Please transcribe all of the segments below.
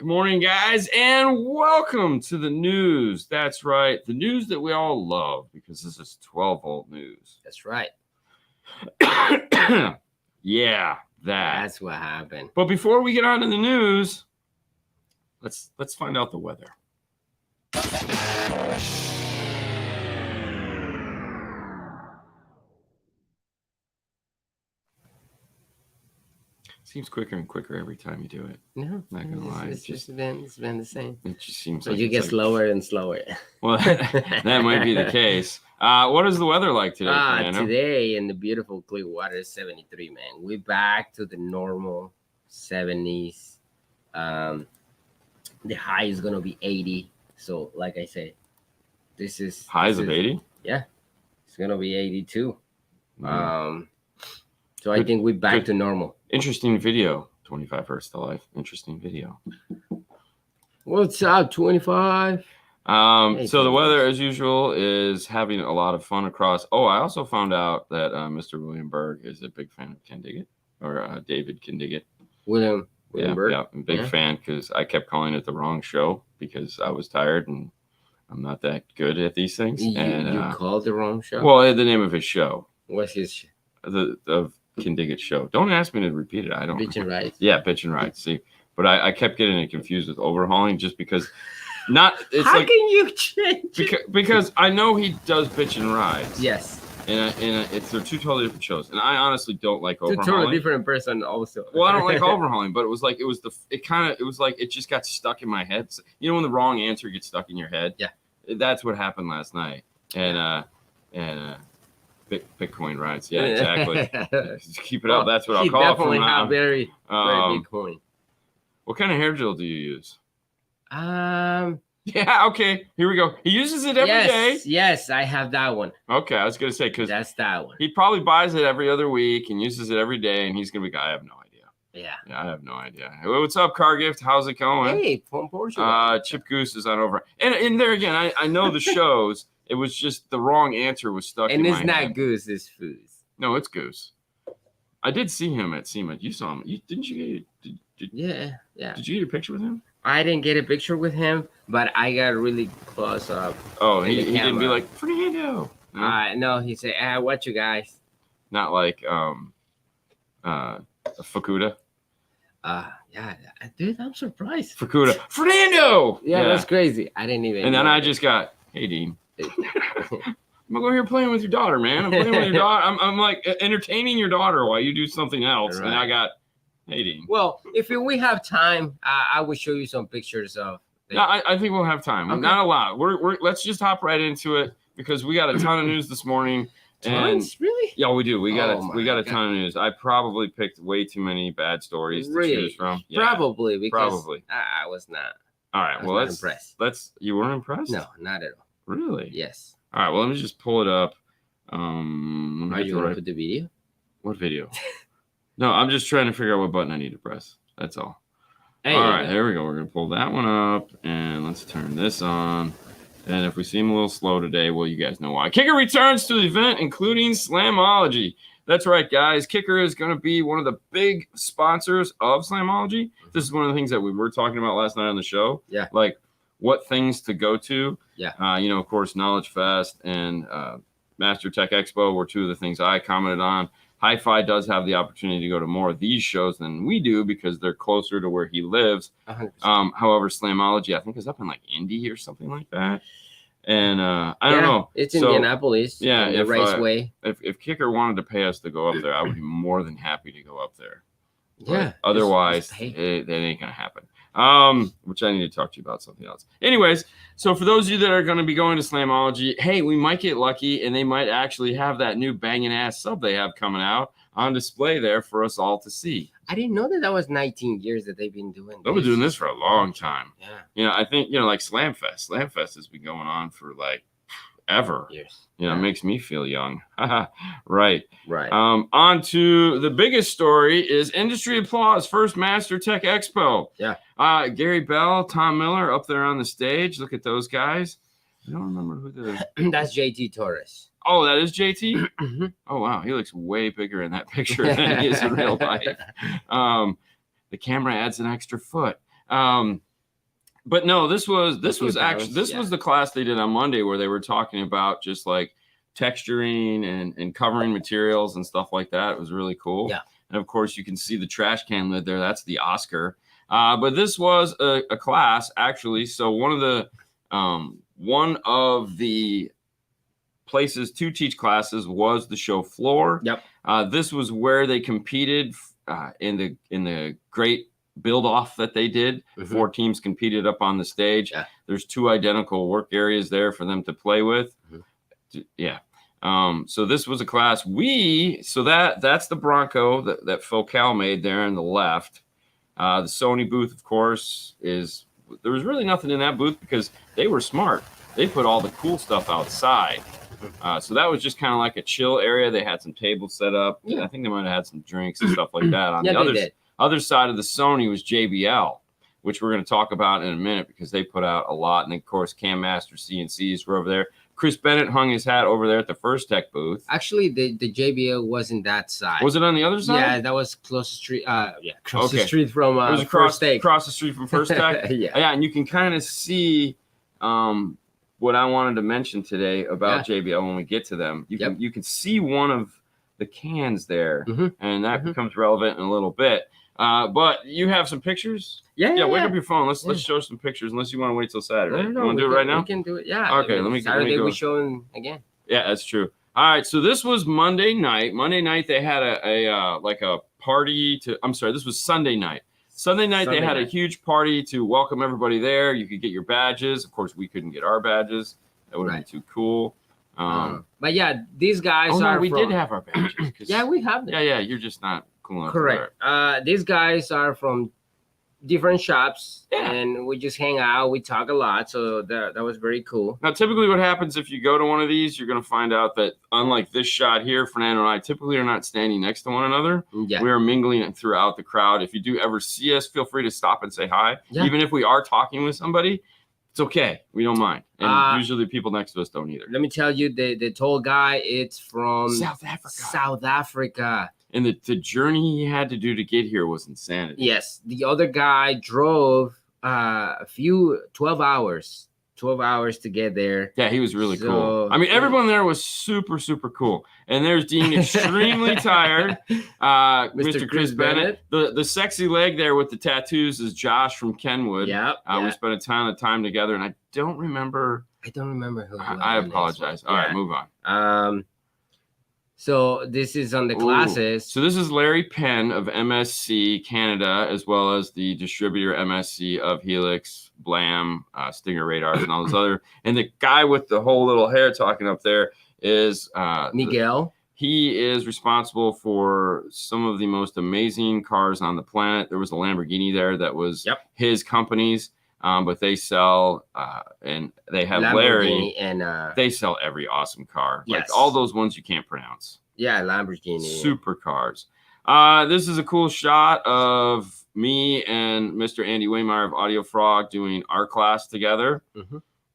Good morning, guys, and welcome to the news. That's right, the news that we all love because this is 12-volt news. That's right. Yeah, That's what happened. But before we get on to the news, let's find out the weather. Seems quicker and quicker every time you do it. No, not gonna lie. It's been the same. It just seems so like you get slower and slower. Well, that might be the case. What is the weather like today, Fernando? Today in the beautiful Clearwater is 73, man. We're back to the normal 70s. The high is gonna be 80. So, like I said, highs of 80. Yeah, it's gonna be 82. Mm. So I think we're back to normal. Interesting video. 25 Hertz to life. Interesting video. What's up, 25? So the weather, as usual, is having a lot of fun across. Oh, I also found out that Mr. William Berg is a big fan of Ken Diggett, or David Ken Diggett. William Berg? Yeah, I'm a big fan because I kept calling it the wrong show because I was tired and I'm not that good at these things. You called the wrong show? Well, the name of his show. What's his show? The Ken Diggett show. Don't ask me to repeat it. I don't. Bitch and Rights. Yeah, Bitch and Rights. See, but I kept getting it confused with Overhauling just because. How can you change it? Because I know he does Bitch and Rides. Yes. And they're two totally different shows. And I honestly don't like Overhauling. Totally different person also. Well, I don't like Overhauling, but it was like it just got stuck in my head. You know when the wrong answer gets stuck in your head? Yeah. That's what happened last night. And Bitcoin rides. Yeah, exactly. Just keep it up. That's what I'll call it from now. Very Bitcoin. What kind of hair gel do you use? Yeah, okay. Here we go. He uses it every day. Yes, I have that one. Okay, I was gonna say because that's that one. He probably buys it every other week and uses it every day, and he's gonna be. I have no idea. Yeah, I have no idea. What's up, Car Gift? How's it going? Hey, from Portugal. Chip Goose is on over, and there again. I know the shows. It was just the wrong answer was stuck. And in it's my not head. Goose. It's Foos. No, it's Goose. I did see him at SEMA. You saw him, didn't you? Yeah. Did you get a picture with him? I didn't get a picture with him, but I got really close up. Oh, he didn't be like Fernando. No, he said, "What you guys?" Not like Fukuda. Yeah, dude, I'm surprised. Fukuda, Fernando. Yeah, that's crazy. I didn't even. And then I just got, hey, Dean. I'm over here playing with your daughter, man. I'm playing with your daughter. I'm like entertaining your daughter while you do something else. Right. And I got, hey, Dean. Well, if we have time, I will show you some pictures of. No, I think we'll have time. Okay. Not a lot. Let's just hop right into it because we got a ton of news this morning. Tons? Really? Yeah, we do. We got a ton of news. I probably picked way too many bad stories to choose from. Yeah, probably because I was not. All right. Well, impressed. You weren't impressed? No, not at all. Really? Yes. All right. Well, let me just pull it up. Are you going to put the video? What video? No, I'm just trying to figure out what button I need to press. That's all. All right, there we go. We're going to pull that one up, and let's turn this on. And if we seem a little slow today, well, you guys know why. Kicker returns to the event, including Slamology. That's right, guys. Kicker is going to be one of the big sponsors of Slamology. This is one of the things that we were talking about last night on the show. Yeah. Like what things to go to. Yeah. Of course, Knowledge Fest and Master Tech Expo were two of the things I commented on. Hi-Fi does have the opportunity to go to more of these shows than we do because they're closer to where he lives. 100%. However, Slamology, I think, is up in like Indy or something like that. And I don't know. It's Indianapolis. Yeah, the Raceway. If Kicker wanted to pay us to go up there, I would be more than happy to go up there. Yeah. But otherwise, that ain't gonna happen. Which I need to talk to you about something else. Anyways, so for those of you that are going to be going to Slamology, hey, we might get lucky and they might actually have that new banging ass sub they have coming out on display there for us all to see. I didn't know that was 19 years that they've been doing this. They've been doing this for a long time. Yeah. I think, like Slamfest. Slamfest has been going on for like ever. Years. It makes me feel young. Right. Right. On to the biggest story is industry applause, first Master Tech Expo. Yeah. Gary Bell, Tom Miller up there on the stage. Look at those guys. I don't remember who that's JT Torres. Oh, that is JT? Oh, wow. He looks way bigger in that picture than he is in real life. The camera adds an extra foot. But no, this was actually pounds, was the class they did on Monday where they were talking about just like texturing and covering materials and stuff like that. It was really cool. Yeah. And of course, you can see the trash can lid there. That's the Oscar. But this was a class actually. So one of the places to teach classes was the show floor. Yep. This was where they competed in the great build off that they did. 4 teams competed up on the stage. Yeah. There's 2 identical work areas there for them to play with. Yeah. So this was a class that's the Bronco that Focal made there on the left. The Sony booth, of course, there was really nothing in that booth because they were smart. They put all the cool stuff outside. So that was just kind of like a chill area. They had some tables set up. Yeah. I think they might have had some drinks and stuff like that. On the other side of the Sony was JBL, which we're going to talk about in a minute because they put out a lot. And then, of course, Cam Master CNCs were over there. Chris Bennett hung his hat over there at the First Tech booth. Actually, the JBL wasn't that side. Was it on the other side? Yeah, that was close the street. Across the street from it was across the street from First Tech. Yeah, and you can kind of see what I wanted to mention today about JBL when we get to them. You can see one of the cans there, and that becomes relevant in a little bit. But you have some pictures? Yeah. Wake up your phone. Let's show some pictures. Unless you want to wait till Saturday. No, you want to do it right now? We can do it. Yeah. Okay. Let me go. We show them again. Yeah, that's true. All right. So this was Monday night. Monday night they had a party to. I'm sorry. This was Sunday night. Sunday night they had a huge party to welcome everybody there. You could get your badges. Of course, we couldn't get our badges. That would have been too cool. But yeah, these guys are. We did have our badges. Yeah, we have them. Yeah. You're just not cool enough. Correct. These guys are from different shops, and we just hang out. We talk a lot, so that was very cool. Now, typically, what happens if you go to one of these, you're going to find out that unlike this shot here, Fernando and I typically are not standing next to one another. Yeah. We are mingling throughout the crowd. If you do ever see us, feel free to stop and say hi. Yeah. Even if we are talking with somebody, it's okay. We don't mind. And usually, people next to us don't either. Let me tell you, the tall guy, it's from South Africa. And the journey he had to do to get here was insanity. Yes. The other guy drove 12 hours to get there. Yeah, he was really cool. I mean, everyone there was super, super cool. And there's Dean, extremely tired. Mr. Chris Bennett. The sexy leg there with the tattoos is Josh from Kenwood. Yeah. We spent a ton of time together, and I don't remember who. I apologize. All right, move on. So this is on the classes. So this is Larry Penn of MSC Canada, as well as the distributor MSC of Helix, Blam, Stinger Radars, and all those other. And the guy with the whole little hair talking up there is Miguel. He is responsible for some of the most amazing cars on the planet. There was a Lamborghini there that was his company's. But they sell, and they have Larry, and they sell every awesome car. Yes. Like all those ones you can't pronounce. Yeah, Lamborghini. Super cars. This is a cool shot of me and Mr. Andy Waymeyer of Audio Frog doing our class together.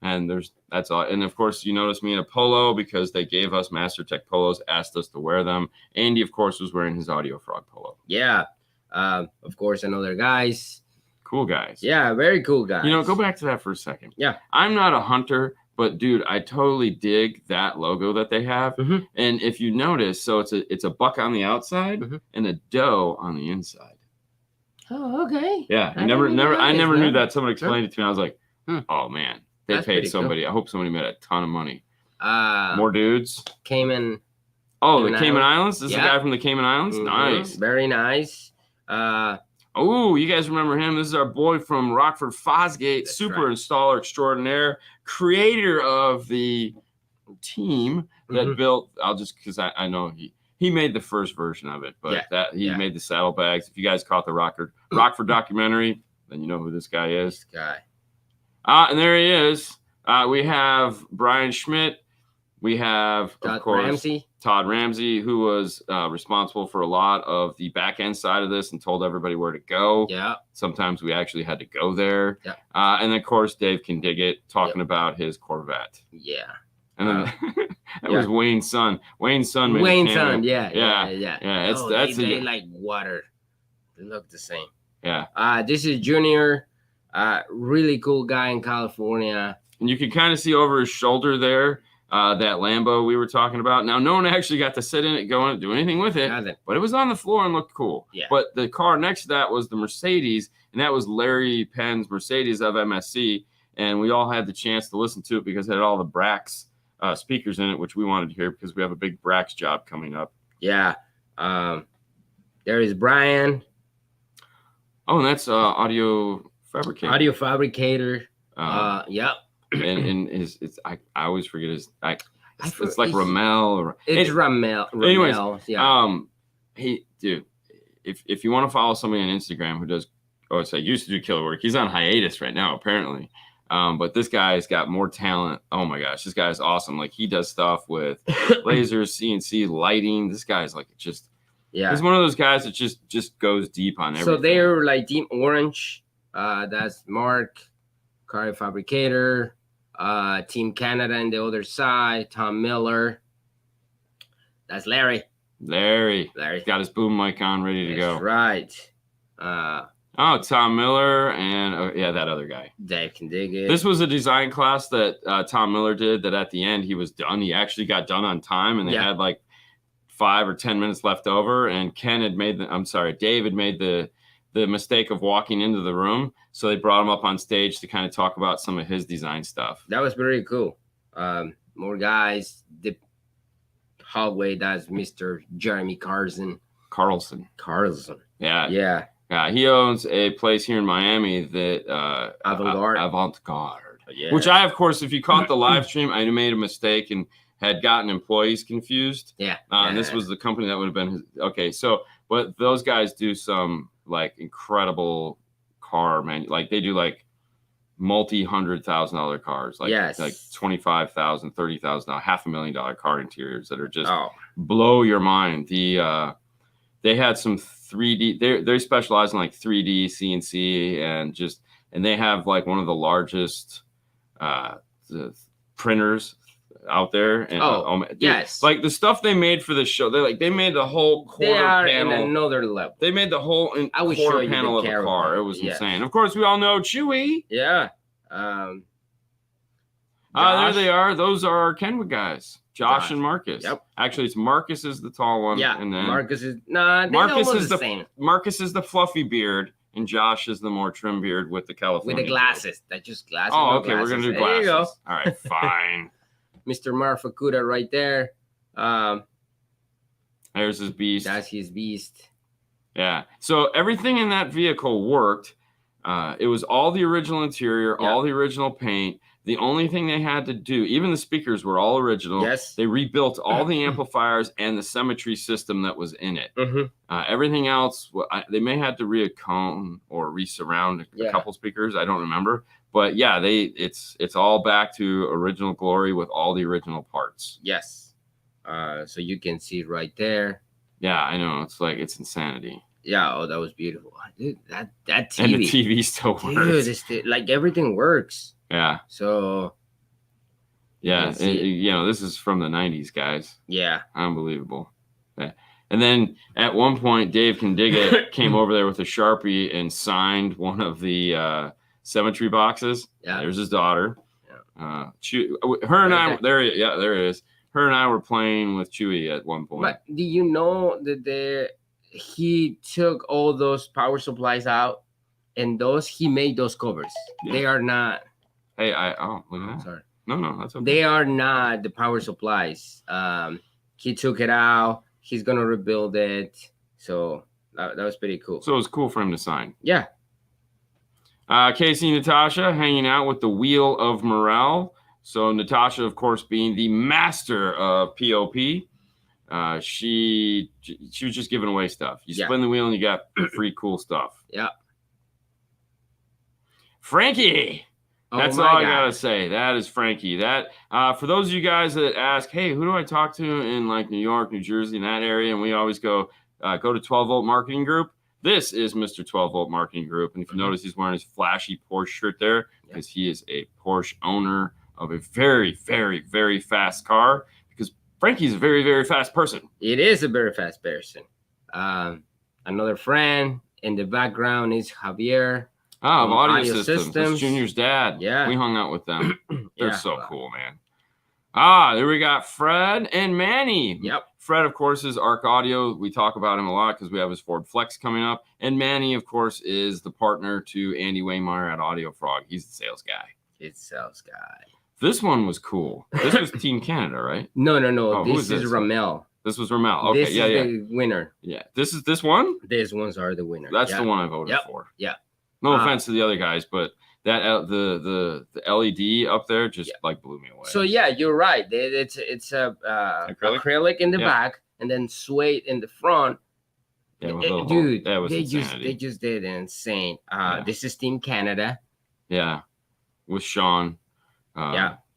And that's all. And of course, you notice me in a polo because they gave us Master Tech polos, asked us to wear them. Andy, of course, was wearing his Audio Frog polo. Yeah. Of course, another guys. Cool guys. Yeah, very cool guys. Go back to that for a second. Yeah. I'm not a hunter, but dude, I totally dig that logo that they have. And if you notice, so it's a buck on the outside and a doe on the inside. Oh, okay. Yeah. I never knew that. Someone explained it to me. I was like, oh man, they paid somebody. Cool. I hope somebody made a ton of money. More dudes. Cayman. Oh, the Cayman Islands? This is the guy from the Cayman Islands? Nice. Very nice. Oh, you guys remember him? This is our boy from Rockford Fosgate, installer extraordinaire, creator of the team that built. Because I know he made the first version of it, but he made the saddlebags. If you guys caught the Rockford documentary, then you know who this guy is. And there he is. We have Brian Schmidt. We have, of course, Todd Ramsey, who was responsible for a lot of the back end side of this and told everybody where to go. Yeah. Sometimes we actually had to go there. Yeah. And of course, Dave Can Dig It talking about his Corvette. Yeah. And then that was Wayne's son. Wayne's son. Yeah. They like water. They look the same. Yeah. This is Junior. Really cool guy in California. And you can kind of see over his shoulder there, that Lambo we were talking about. Now, no one actually got to sit in it, go in it, do anything with it, but it was on the floor and looked cool. Yeah. But the car next to that was the Mercedes, and that was Larry Penn's Mercedes of MSC. And we all had the chance to listen to it because it had all the Brax speakers in it, which we wanted to hear because we have a big Brax job coming up. Yeah. There is Brian. Oh, and that's Audio Fabricator. Audio Fabricator. Yep. And I always forget his. It's like Ramel. Or, it's Ramel. Anyways, yeah. Hey, dude, if you want to follow somebody on Instagram who does, used to do killer work. He's on hiatus right now, apparently. But this guy's got more talent. Oh my gosh, this guy's awesome. Like he does stuff with lasers, CNC lighting. This guy's like just, he's one of those guys that just goes deep on everything. So they're like Team Orange. That's Mark, Car Fabricator. Team Canada on the other side. Tom Miller. That's Larry. Larry's got his boom mic on, ready to go. That's right. Tom Miller and that other guy. Dave can dig it. This was a design class that Tom Miller did that at the end he was done. He actually got done on time and they had like 5 or 10 minutes left over. And Dave had made the mistake of walking into the room. So they brought him up on stage to kind of talk about some of his design stuff. That was very cool. More guys. The hallway, that's Mr. Jeremy Carlson. Yeah. Yeah, he owns a place here in Miami that Avant-Garde. Yeah. Which I, of course, if you caught the live stream, I made a mistake and had gotten employees confused. And this was the company that would have been his. Okay, so but those guys do some like incredible car like they do like multi-$100,000 cars, like like $25,000, $30,000, $500,000 car interiors that are just blow your mind. They had some 3D. They specialize in like 3D CNC and they have like one of the largest the printers out there. And like the stuff they made for the show. They made the whole quarter panel. In another level. They made the whole quarter panel of a car. It was insane. Of course, we all know Chewy. Yeah. There they are. Those are our Kenwood guys. Josh and Marcus. Yep. Actually, it's Marcus is the tall one. Yeah. And then Marcus is the same. Marcus is the fluffy beard, and Josh is the more trim beard with the California. With the glasses. That's just glasses. Oh, okay. We're gonna do glasses. There you go. All right, fine. Mr. Marfakuda right there. There's his beast. That's his beast. Yeah. So everything in that vehicle worked. It was all the original interior, all the original paint. The only thing they had to do, even the speakers were all original. Yes. They rebuilt all the amplifiers and the symmetry system that was in it. Everything else, they may have to re-cone or re-surround a couple speakers. I don't remember. But yeah, it's all back to original glory with all the original parts. Yes. So you can see right there. Yeah, I know. It's insanity. Yeah, that was beautiful. Dude, that TV. And the TV still works. Dude, like everything works. Yeah. So. Yeah, this is from the 90s, guys. Yeah. Unbelievable. Yeah. And then at one point, Dave Can Dig It came over there with a Sharpie and signed one of the symmetry boxes. Yeah. There's his daughter. Yeah. Her and I, there it is. Her and I were playing with Chewy at one point. But do you know that he took all those power supplies out and he made those covers? Yeah. They are not. Hey, look at that. Sorry. No, that's okay. They are not the power supplies. He took it out. He's gonna rebuild it. So that was pretty cool. So it was cool for him to sign. Yeah. Casey and Natasha hanging out with the Wheel of Morale. So Natasha, of course, being the master of POP. She was just giving away stuff. You spin the wheel and you got free cool stuff. Yeah. Frankie. That's all I gotta say. That is Frankie. That for those of you guys that ask, hey, who do I talk to in like New York, New Jersey, in that area? And we always go to 12 Volt Marketing Group. This is Mr. 12 Volt Marketing Group. And if you notice, he's wearing his flashy Porsche shirt there because he is a Porsche owner of a very, very, very fast car. Because Frankie's a very, very fast person. It is a very fast person. Another friend in the background is Javier. Of audio systems. That's Junior's dad. Yeah. We hung out with them. They're so cool, man. There we got Fred and Manny. Yep. Fred, of course, is Arc Audio. We talk about him a lot because we have his Ford Flex coming up. And Manny, of course, is the partner to Andy Waymeyer at Audio Frog. He's the sales guy. This one was cool. This was Team Canada, right? No. Oh, this is Ramel. This was Ramel. Okay, this is the winner. Yeah. This one? These ones are the winner. That's the one I voted for. Yeah. No offense to the other guys, but that the LED up there just like blew me away. So yeah, you're right. It's a acrylic in the back and then suede in the front. Yeah, dude, they just did insane. This is Team Canada. Yeah, with Sean.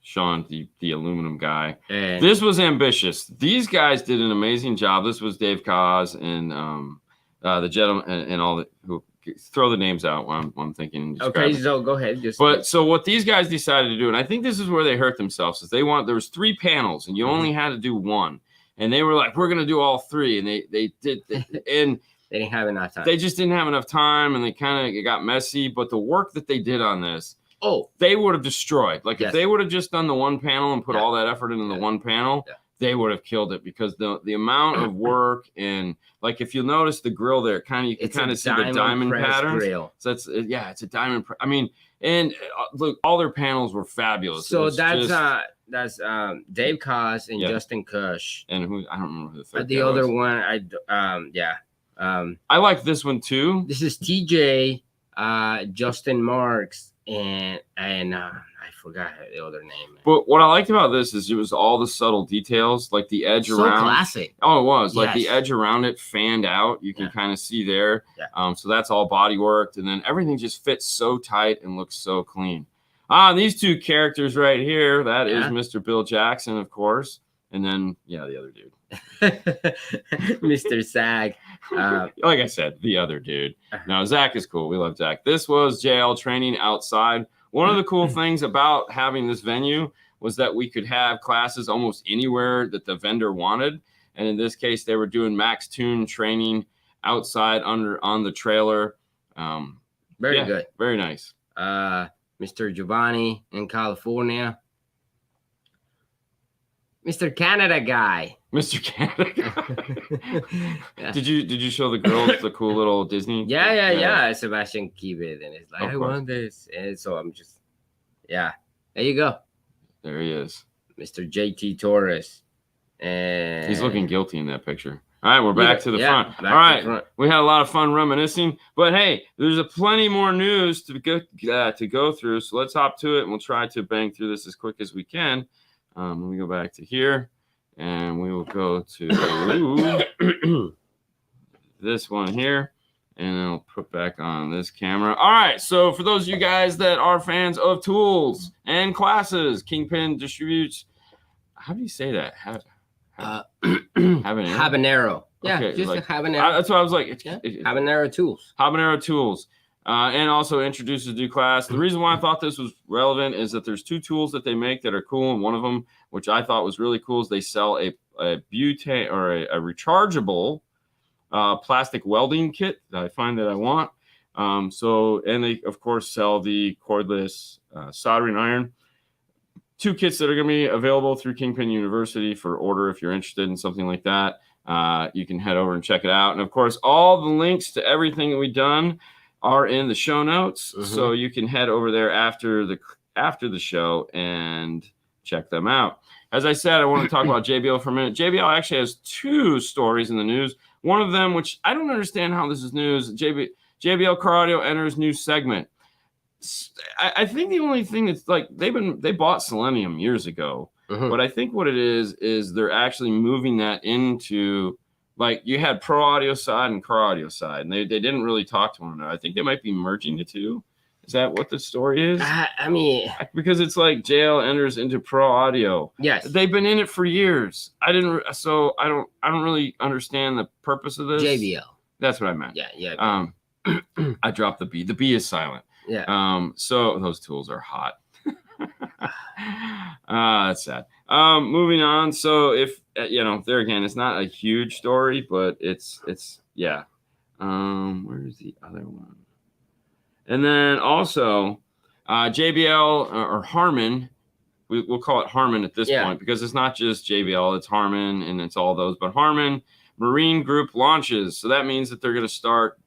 Sean, the aluminum guy. And this was ambitious. These guys did an amazing job. This was Dave Cause and the gentleman and all the who. Throw the names out while I'm thinking. Okay, so go ahead. So what these guys decided to do, and I think this is where they hurt themselves, is there was 3 panels and you only had to do 1, and they were like, we're gonna do all 3, and they did, and they didn't have enough time. They just didn't have enough time, and it got messy. But the work that they did on this, they would have destroyed. Like if they would have just done the 1 panel and put all that effort into the 1 panel. They would have killed it because the amount of work and like if you notice the grill there, you can kind of see the diamond patterns. Grill. So it's a diamond. I mean, and look, all their panels were fabulous. So that's Dave Koss and Justin Kush. And who I don't remember who the third. The other one, I like this one too. This is TJ, Justin Marks, and I forgot the other name. But what I liked about this is it was all the subtle details, like the edge around. So classic. Oh, it was. Like the edge around it fanned out. You can kind of see there. Yeah. So that's all body worked. And then everything just fits so tight and looks so clean. These 2 characters right here, that is Mr. Bill Jackson, of course. And then, the other dude. Mr. Zach. Like I said, the other dude. No, Zach is cool. We love Zach. This was JL training outside. One of the cool things about having this venue was that we could have classes almost anywhere that the vendor wanted. And in this case, they were doing max tune training outside on the trailer. Very good. Very nice. Mr. Giovanni in California. Mr. Canada guy. Mr. Canada guy. Did you show the girls the cool little Disney? Yeah. Sebastian Kibit, and it's like, I want this. And so I'm just, there you go. There he is. Mr. JT Torres. And he's looking guilty in that picture. All right, we're back to the front. All right, we had a lot of fun reminiscing, but hey, there's plenty more news to go through. So let's hop to it, and we'll try to bang through this as quick as we can. Let me go back to here, and we will go to this one here, and then I'll put back on this camera. All right, so for those of you guys that are fans of tools and classes, Kingpin distributes. How do you say that? Habanero. Yeah, okay, just like, habanero. That's what I was like. Habanero tools. Habanero tools. And also introduces a new class. The reason why I thought this was relevant is that there's 2 tools that they make that are cool. And one of them, which I thought was really cool, is they sell a butane or a rechargeable plastic welding kit that I find that I want. And they, of course, sell the cordless soldering iron. 2 kits that are going to be available through Kingpin University for order if you're interested in something like that. You can head over and check it out. And, of course, all the links to everything that we've done are in the show notes, so you can head over there after the show and check them out. As I said, I want to talk about JBL for a minute. JBL actually has 2 stories in the news. One of them, which I don't understand how this is news, JBL Car Audio enters new segment. I think the only thing that's like they bought Selenium years ago, but I think what it is they're actually moving that into. Like you had pro audio side and car audio side, and they didn't really talk to one another. I think they might be merging the 2. Is that what the story is? I mean, because it's like JL enters into pro audio. Yes, they've been in it for years. I don't really understand the purpose of this. JBL. That's what I meant. Yeah. I dropped the B. The B is silent. Yeah. So those tools are hot. That's sad. Moving on. So if there again, it's not a huge story, but it's Where's the other one? And then also JBL or Harman. We'll call it Harman at this point because it's not just JBL, it's Harman and it's all those. But Harman Marine Group launches. So that means that they're going to start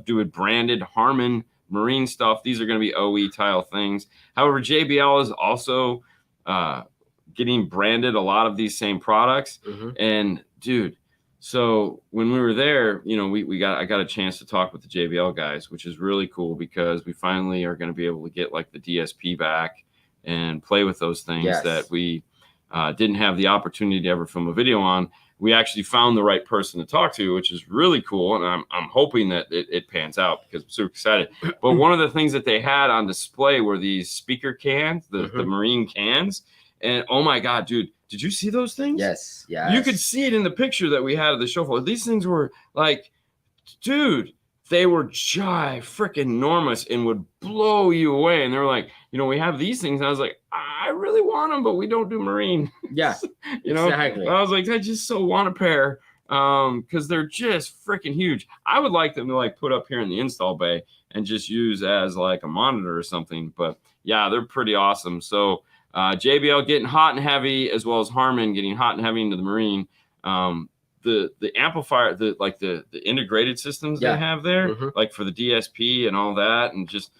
doing branded Harman Marine stuff. These are going to be OE tile things. However, JBL is also getting branded a lot of these same products. And dude, so when we were there, you know, I got a chance to talk with the JBL guys, which is really cool because we finally are going to be able to get like the DSP back and play with those things that we didn't have the opportunity to ever film a video on. We actually found the right person to talk to, which is really cool. And I'm hoping that it pans out because I'm super excited. But one of the things that they had on display were these speaker cans, the Marine cans. And oh my God, dude, did you see those things? Yes. You could see it in the picture that we had of the show floor. These things were like, dude, they were freaking enormous and would blow you away. And they were like, you know, we have these things. And I was like, I really want them, but we don't do Marine. Yeah, you know, exactly. I was like, I just so want a pair because they're just freaking huge. I would like them to like put up here in the install bay and just use as like a monitor or something. But yeah, they're pretty awesome. So JBL getting hot and heavy, as well as Harman getting hot and heavy into the Marine. The amplifier, the integrated systems they have there, like for the DSP and all that, and just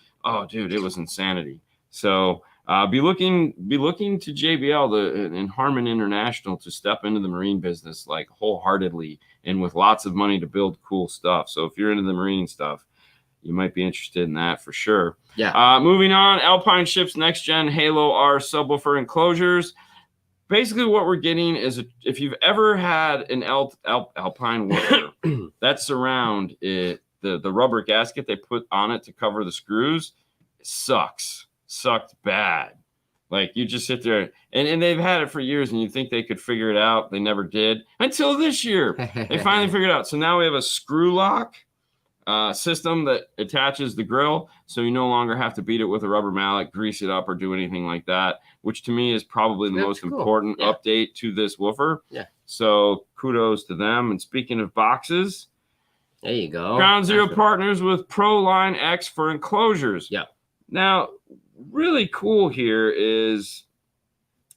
dude, it was insanity. So be looking to JBL and Harman International to step into the Marine business like wholeheartedly and with lots of money to build cool stuff. So if you're into the Marine stuff, you might be interested in that for sure. Yeah. Moving on, Alpine ships next gen Halo R subwoofer enclosures. Basically, what we're getting is if you've ever had an Alpine woofer, that surround it, the rubber gasket they put on it to cover the screws, sucked bad. Like you just sit there and they've had it for years and you think they could figure it out. They never did until this year. They finally figured it out. So now we have a screw lock system that attaches the grill, so you no longer have to beat it with a rubber mallet, grease it up, or do anything like that, which to me is probably the most important update to this woofer. Yeah. So kudos to them. And speaking of boxes, there you go. Ground Zero partners with ProLine X for enclosures. Yeah. Now, really cool here is,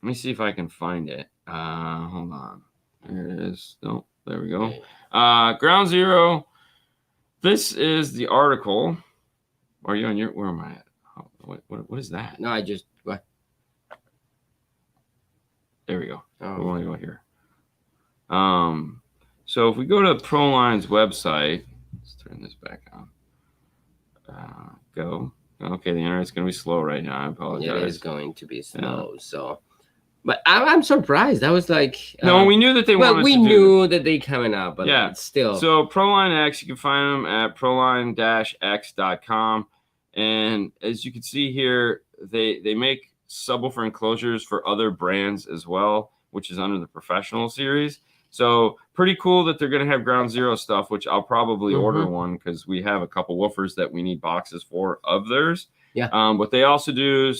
let me see if I can find it. Hold on. There it is. No, there we go. Ground Zero. This is the article. Are you on your? Where am I at? What is that? No, I just what? There we go. We want to go here. So if we go to ProLine's website, let's turn this back on. Go. Okay, the internet's going to be slow right now. I apologize. It is going to be slow. So, but I'm surprised. I was like, no, we knew that they wanted. We knew that they coming up, but yeah, still. So ProLine X, you can find them at proline-x.com, and as you can see here, they make subwoofer enclosures for other brands as well, which is under the professional series. So pretty cool that they're going to have Ground Zero stuff, which I'll probably order one because we have a couple woofers that we need boxes for of theirs. Yeah. But they also do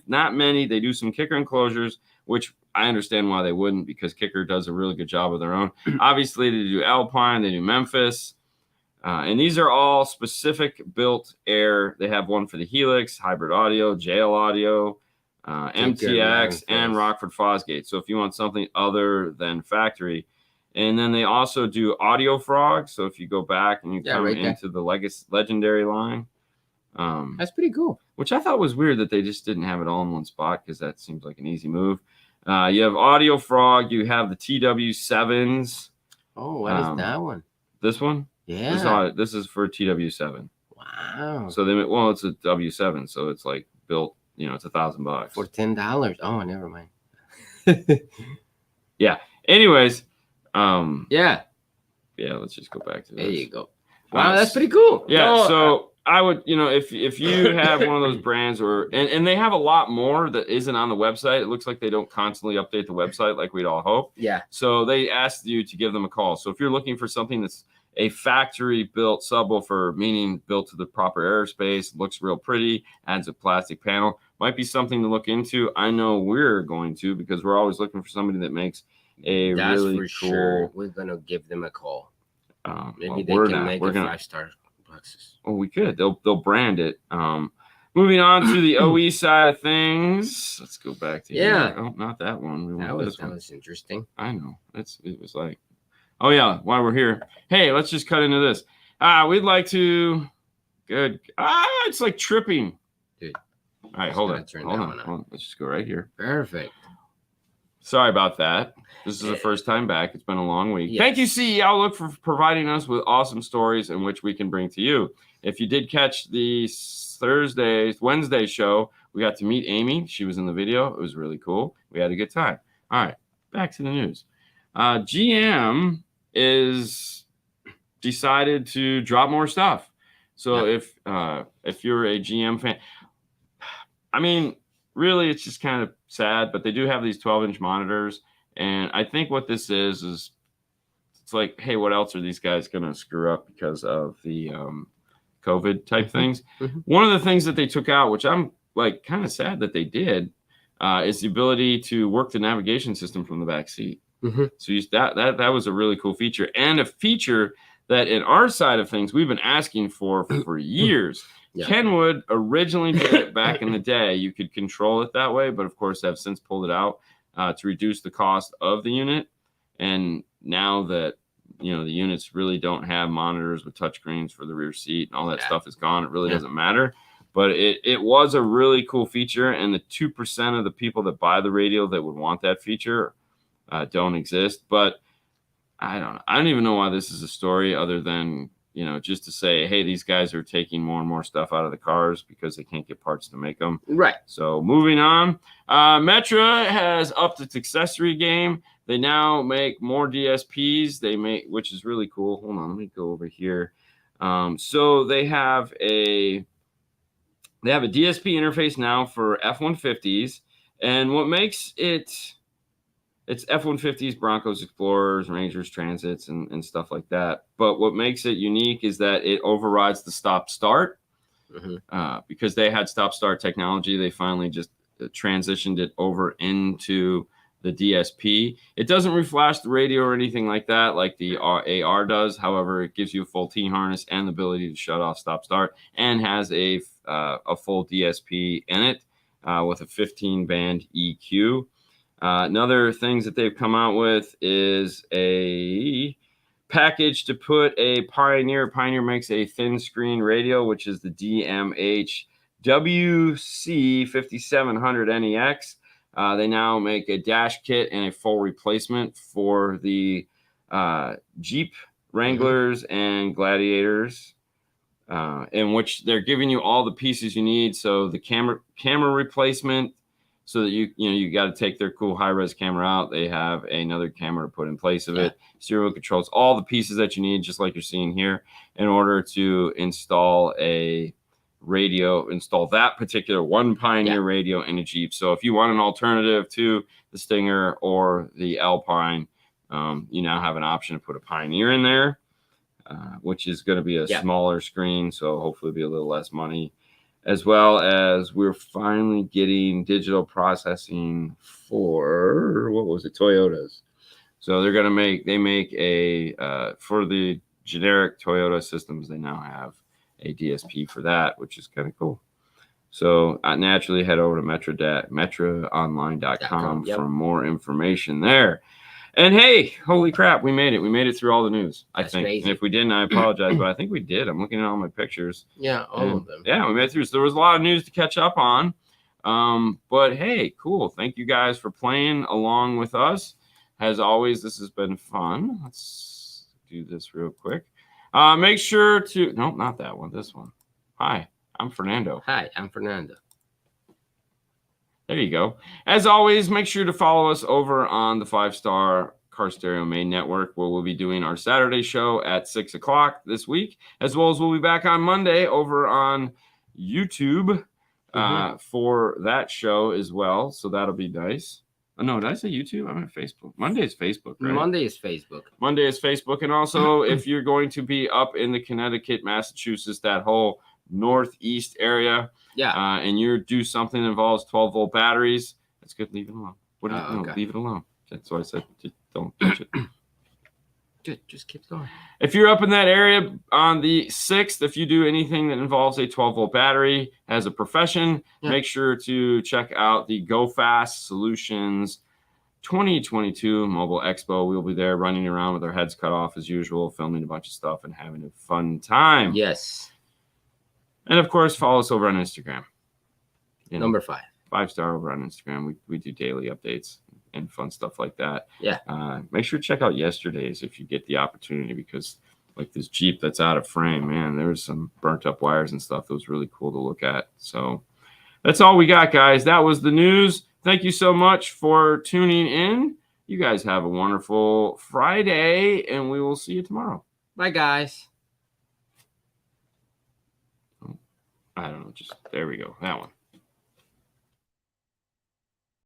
not many. They do some kicker enclosures, which I understand why they wouldn't, because Kicker does a really good job of their own. Obviously, they do Alpine, they do Memphis. And these are all specific built air. They have one for the Helix, Hybrid Audio, JL Audio, MTX, and Rockford Fosgate. So if you want something other than factory. And then they also do Audio Frog. So if you go back and you come into the legendary line. That's pretty cool. Which I thought was weird that they just didn't have it all in one spot, because that seems like an easy move. You have Audio Frog. You have the TW7s. Oh, what is that one? This one? Yeah. This is for TW7. Wow. So it's a W7, so it's like built, it's $1,000 for $10. Oh, never mind. Yeah. Anyways, yeah. Let's just go back to this. There you go. Wow, that's pretty cool. Yeah. So I would, if you have one of those brands, and they have a lot more that isn't on the website. It looks like they don't constantly update the website like we'd all hope. Yeah. So they asked you to give them a call. So if you're looking for something that's a factory built subwoofer, meaning built to the proper airspace, looks real pretty, adds a plastic panel, might be something to look into. I know we're going to, because we're always looking for somebody that makes really cool. Sure. We're gonna give them a call. Maybe they can make a 5-star boxes. Oh, we could. They'll brand it. Moving on to the OE side of things. Let's go back to here. Oh, not that one. That was interesting. I know. It was like, oh yeah, while we're here. Hey, let's just cut into this. We'd like to. Good. It's like tripping. Dude. All right, hold on. Let's just go right here. Perfect. Sorry about that. This is the first time back. It's been a long week. Yes. Thank you, CE Outlook, for providing us with awesome stories in which we can bring to you. If you did catch the Wednesday show, we got to meet Amy. She was in the video. It was really cool. We had a good time. All right, back to the news. GM is decided to drop more stuff. So if you're a GM fan, I mean, really, it's just kind of sad, but they do have these 12-inch monitors. And I think what this is it's like, hey, what else are these guys going to screw up because of the COVID type things? Mm-hmm. One of the things that they took out, which I'm like kind of sad that they did, is the ability to work the navigation system from the back seat. Mm-hmm. So that was a really cool feature, and a feature that in our side of things we've been asking for years. Yeah. Kenwood originally did it back in the day. You could control it that way, but of course have since pulled it out to reduce the cost of the unit. And now that the units really don't have monitors with touchscreens for the rear seat and all that stuff is gone, it really doesn't matter. But it was a really cool feature, and the 2% of the people that buy the radio that would want that feature don't exist. But I don't even know why this is a story other than just to say, hey, these guys are taking more and more stuff out of the cars because they can't get parts to make them. Right. So moving on, Metra has upped its accessory game. They now make more DSPs. Which is really cool. Hold on, let me go over here. So they have a DSP interface now for F-150s, and what makes it's F-150s, Broncos, Explorers, Rangers, Transits, and stuff like that. But what makes it unique is that it overrides the stop-start. Mm-hmm. Because they had stop-start technology, they finally just transitioned it over into the DSP. It doesn't reflash the radio or anything like that, like the AR does. However, it gives you a full T-harness and the ability to shut off stop-start, and has a full DSP in it with a 15-band EQ. Another things that they've come out with is a package to put a Pioneer. Pioneer makes a thin screen radio, which is the DMH WC5700 NEX. They now make a dash kit and a full replacement for the Jeep Wranglers and Gladiators, in which they're giving you all the pieces you need. So the camera replacement, so that you got to take their cool high-res camera out. They have another camera to put in place of it. Serial controls, all the pieces that you need, just like you're seeing here, in order to install a radio, install that particular one Pioneer radio in a Jeep. So if you want an alternative to the Stinger or the Alpine, you now have an option to put a Pioneer in there, which is going to be a smaller screen, so hopefully be a little less money. As well as we're finally getting digital processing for, Toyotas. So they're going to make a, for the generic Toyota systems, they now have a DSP for that, which is kind of cool. So naturally head over to metraonline.com for more information there. And hey, holy crap, we made it. We made it through all the news, I think. Crazy. And if we didn't, I apologize, but I think we did. I'm looking at all my pictures. Yeah, all of them. Yeah, we made it through. So there was a lot of news to catch up on. But hey, cool. Thank you guys for playing along with us. As always, this has been fun. Let's do this real quick. Make sure to, no, not that one, this one. Hi, I'm Fernando. Hi, I'm Fernando. There you go. As always, make sure to follow us over on the 5-Star Car Stereo Main Network, where we'll be doing our Saturday show at 6 o'clock this week, as well as we'll be back on Monday over on YouTube for that show as well. So that'll be nice. Oh, no, did I say YouTube? I'm on Facebook. Monday is Facebook, right? Monday is Facebook. Monday is Facebook. And also, if you're going to be up in the Connecticut, Massachusetts, that whole northeast area, and you do something that involves 12-volt batteries, that's good. Leave it alone. Leave it alone. That's why I said don't touch it. Just keep going. If you're up in that area on the 6th, if you do anything that involves a 12-volt battery as a profession, make sure to check out the Go Fast Solutions 2022 Mobile Expo. We'll be there running around with our heads cut off as usual, filming a bunch of stuff and having a fun time. Yes. And of course, follow us over on Instagram. Number 5. 5-star over on Instagram. We do daily updates and fun stuff like that. Yeah. Make sure to check out yesterday's if you get the opportunity, because like this Jeep that's out of frame, man, there was some burnt up wires and stuff that was really cool to look at. So that's all we got, guys. That was the news. Thank you so much for tuning in. You guys have a wonderful Friday, and we will see you tomorrow. Bye, guys. I don't know. Just there we go. That one.